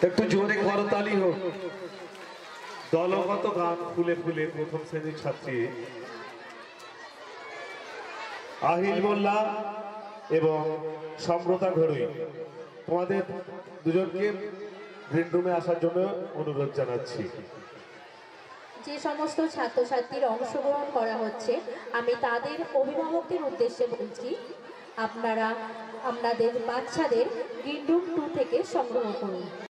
একটু জোরে করতালি হোক। দলগত গান ফুলে ফুলে প্রথম শ্রেণীর ছাত্রী আহিল মোল্লা এবং সম্রতা ঘড়ুই, তোমাদের দুজনকে গ্রিন রুমে আসার জন্য অনুরোধ জানাচ্ছি। যে সমস্ত ছাত্রছাত্রীর অংশগ্রহণ করা হচ্ছে, আমি তাদের অভিভাবকদের উদ্দেশ্যে বলছি, আপনারা আপনাদের বাচ্চাদের গ্রিন রুম 2 থেকে সংগ্রহ করুন।